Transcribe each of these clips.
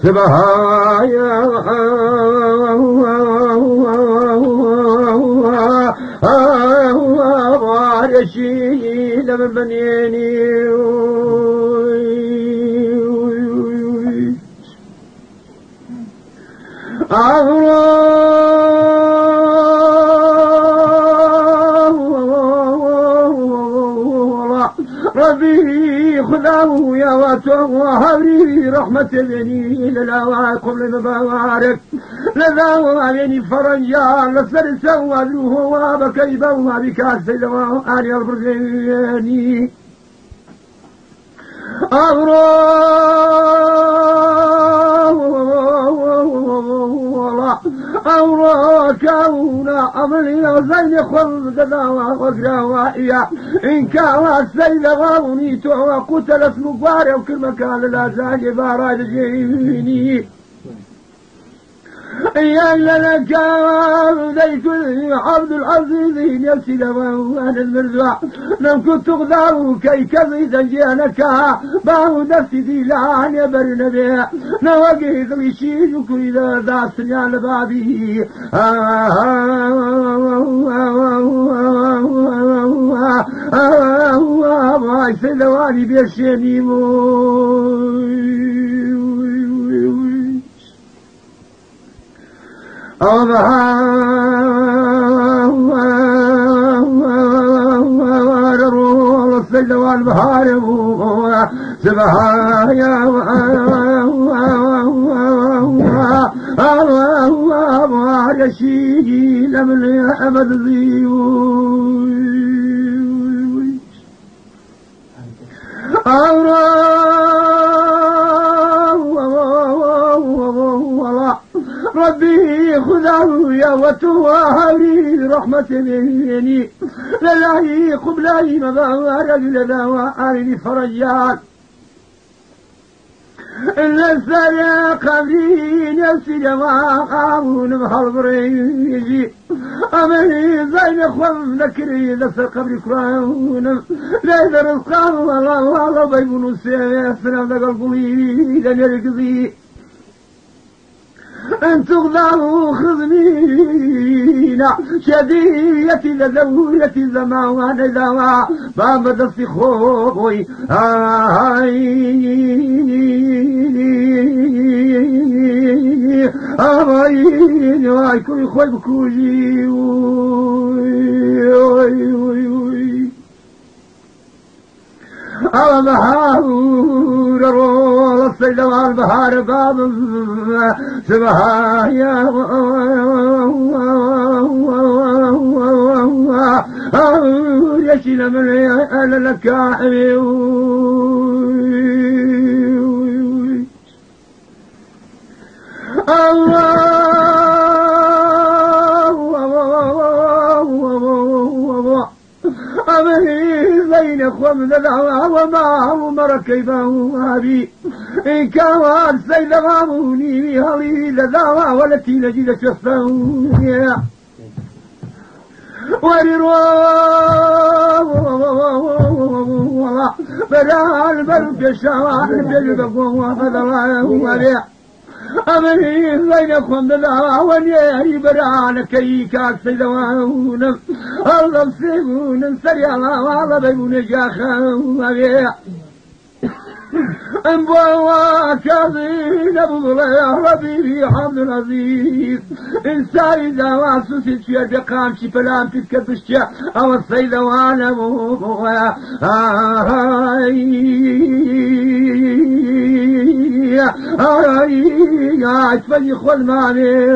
سبهايا وارشي لما بنيني ربي خذاه يا وهبري رحمة بني للا قبل المبارك لذا وعليني فرجا لسر سوى ذوه وبكيبا وبكاس وآني البرزيني أورا كونا أملي وزين خلد دوا وقراوائيا إن كان السيد غاوني تو قتل اسم قواري وكل مكان لا زاجي باراج جيني يا لك ذيك عبد العزيز يمسي لوان المرزع لم كنت تغدر كي كذي جانك باو نفسي ذي لعن يبر نبي نواقي ذي شيء يكري ذا سنيان بابي ما سيدواني بيشيني السجد والبهار سبحايا يشيجي لمن أبد ربي خذه يا وتوهري رحمة مني لله قبلي مبارك لنا وآلي فرجان إن السرى قبرين يسير وآمون بحضريجي أمني زين أخوان ذكري لسر قبري كراون ليس رزقان والله بيبون السيسنا ذاك القليل لن يركضي أن تغضوا خذنينا شديتي لذويتي زمان دوا باب دستي خوي واي كوي خوي بكوجي البحار رول السيد والبحار باب سبحايا يشيل من لك بين أخوان ذا وما أمر كيفه أبي إن كان سيد غاموني هلي ذا والتي نجد شفاوني وروا بلا البرد الشوارع بالبقوة وهذا الله أمني بينكم بالله ونيري بران كيكاك سيدوان الله سيبون سريع الله بيبون جاخان انبوا كاظين ابو الله ربي حمد العزيز انساني زواسوس يتشير بقام شي فلان تتكبشيا او السيدوان ابو اتفني خل ماني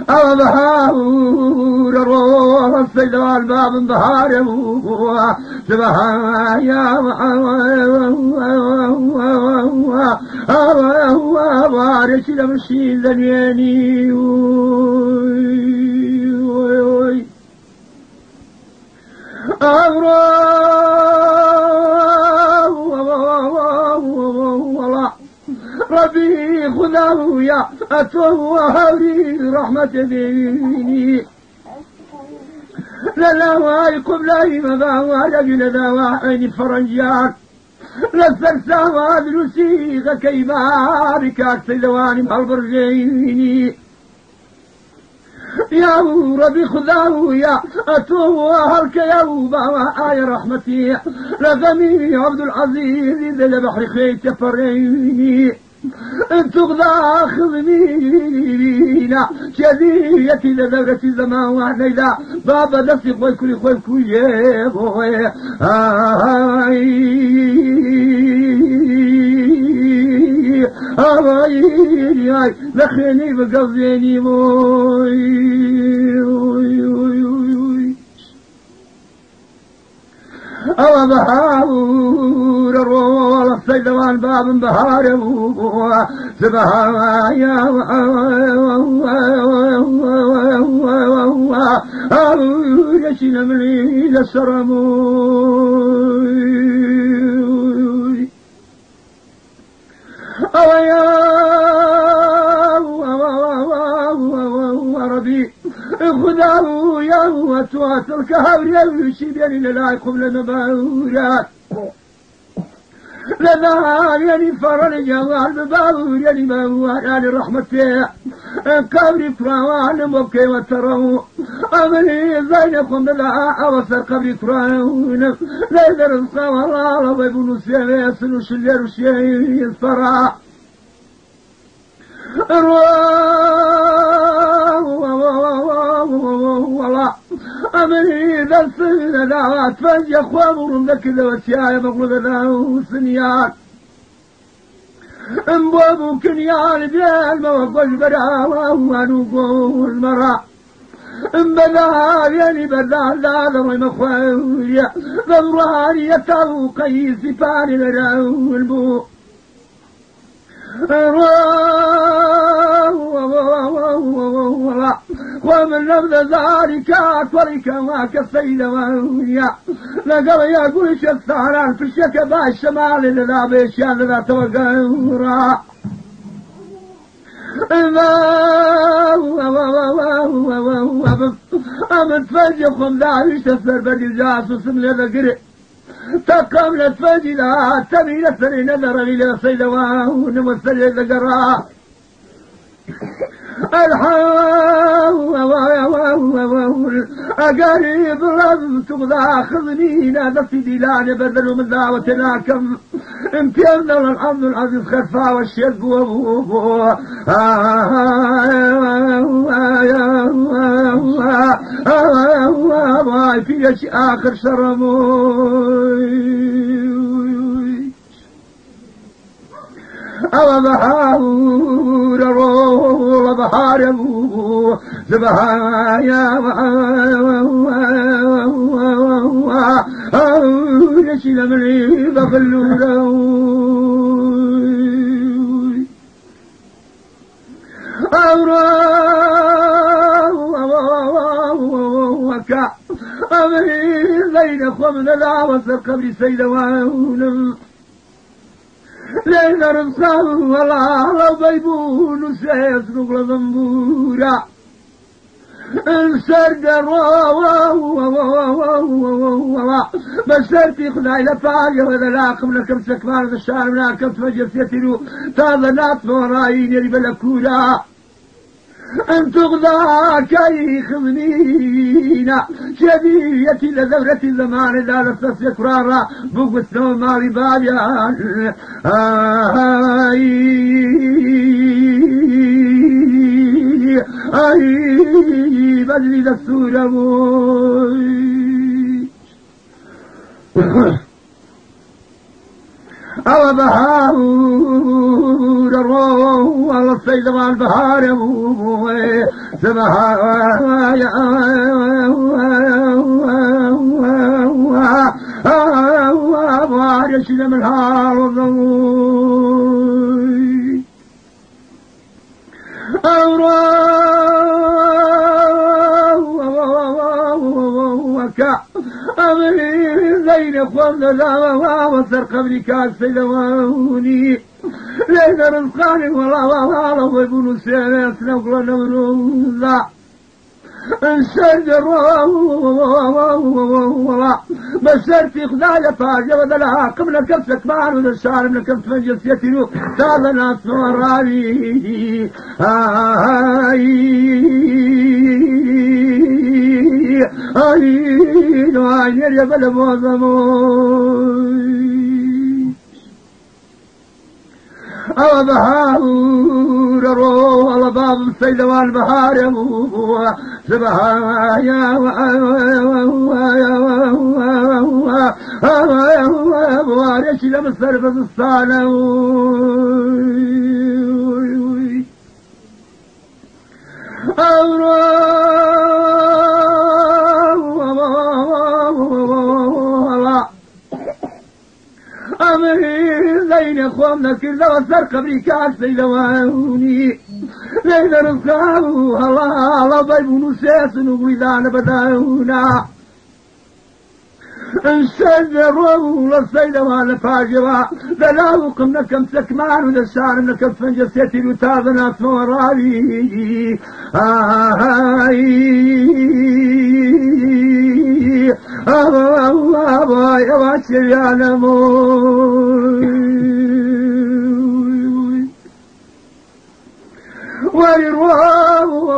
البحار الروح السيد والباب بحار سبحايا وارش لمشي ذنيني ربي خذاه يا أتوه هوري رحمة ديني لا واي قبلي مباوى لقل ذا عيني فرنجان لسرسا وادرسيغ كيبارك اكسلواني بهالبرجيني يا ربي خذاه يا أتوه هلك يا بابا آية رحمتي لغمي عبد العزيز ذا البحر خيت فريني تغضى خذنينا شذيتي لذورة زمان وعنيدا بابا دفي خوي كل خوي كوي بوي آي لخيني بقضيني بوي أو بهار الرول الصيدوان باب بهار سبهايا يشين مني للسرموي أو يا ربي خذاه يا وتوات الكهر يمشي بين لا يقبل المباورات لذا يعني فرن جوال بباور يعني باور يعني رحمته قبري فراوان مبكي وتروا أمني زينكم بلا أوسر قبري فراوان لا يدرس والله ويبنوا سيئة يسنوا شلير وشيء الفرع والله أمني ذا السنة ذات فنجي أخوامر ذاك ذا وسيايا مغلوب ذا وسنيان انبوابو كنيان ديال موقف براوة وانوقو المرأة انبذا يعني بذا لا ذوي مخويا ذوراني يتاو قيسي فاني لراو البو ومن نبذ ذلك أكبرك ما كالسيدة وهي لقد يقول شفتاران في الشكبة الشمال لذا بيشان لذا توقورا أمن تفجخهم ذا يشتفر بدي جاسوس من هذا قرئ تقامل تفجلا تبين الثاني نظر إلى سيدواه ونمثل ذكرا الحاول أقارب الرب تغضى خذني نادفتي ديلاني بدلوا من دعوة لكم امتيرنا الحمد العزيز خفا والشيق وابوه في آخر شرموي أو بحاور الروح بحار أبوه زبهايا يشيل مني بخلوروي وكا أمري زين خمنا لا وصل قبري سيدوان لين رزقه والله لو بيبون سيسنق لذنبورا السرد بسرتي خداي لفاقه وذا لاقم لكم سكبار ذا الشارم لاكم تفجر سيتلو تاذا ناط ورايين يريب لكولا أن تغضى كي خذنينا شديتي لذورة الزمان لا لفت يكرارا بوق الثوم مالي باليان أي بدلي ذا السورة أو بهار الروح والله السيد مع البهار سبحان يشيل من الهار والضوي أمري زين خمنا لا وصر قبلي كالسيدواني لين رزقاني والله ويبونوا سيرس نقل نمرولا انسرد والله مسرتي خدايا طاجة ودلها قبل كبسك مال ودشار من كبس مجلس يتنو تاظنا صوراني نوانير يا بلبوظموي أو بهار روح الله باب السيدوان بهار يا أبوه سبحان يا وارش لما السرفة الصالة زين اخوامنا كله وسر قبري كاسي لواني لين رزقه الله ضيب نسيس وغيدان بداونا انشجروا للصيد وانا فاجرة دلاو قمنا كم سكمان ودشان من كم فنجسيتي لتاذنا ثوراني يا باشر يا نموي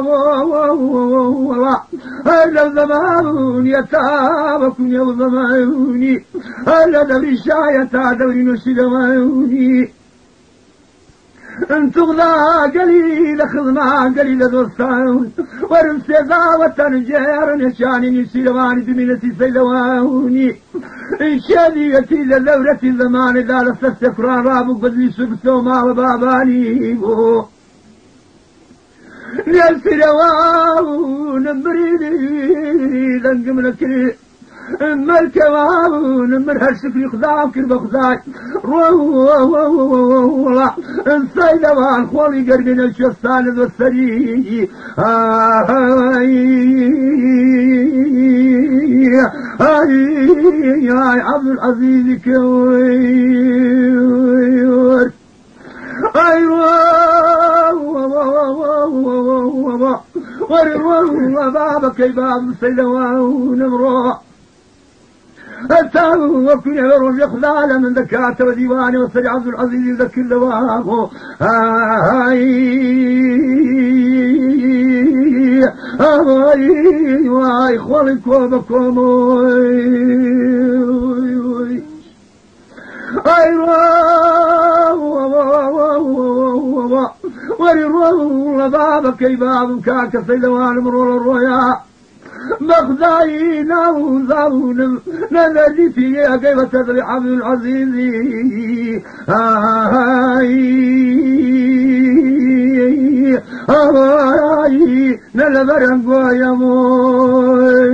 والله هلا زمان يتابكم يا زماني هلا دوري شاية دوري نشدواني انتم لا قليل خدمة قليل دوستان ورمسي ذاوة نجير نشاني نشدواني دمينتي سيدواني شديتي للورة الزمان إذا لست سكران رابو بدلي سبتو مع باباني نسلوان بريدي ذنقم لك ملكوان من هالشكل خذاك بخذاك روح السيلوان خولي قربنا الشستان والسري يا عبد العزيز كوير وروا بابك باب السيلوان امرؤ أتاه وكن يروج يخلال من ذكاته وديواني وسري عبد العزيز ذكي اللواه واي خولك وبكم وروا بابك باب كاك سيلوان مرور الرؤيا مخزاينا وزاون نذري فيها كيف تدري عبد العزيز نلبرن قويا موي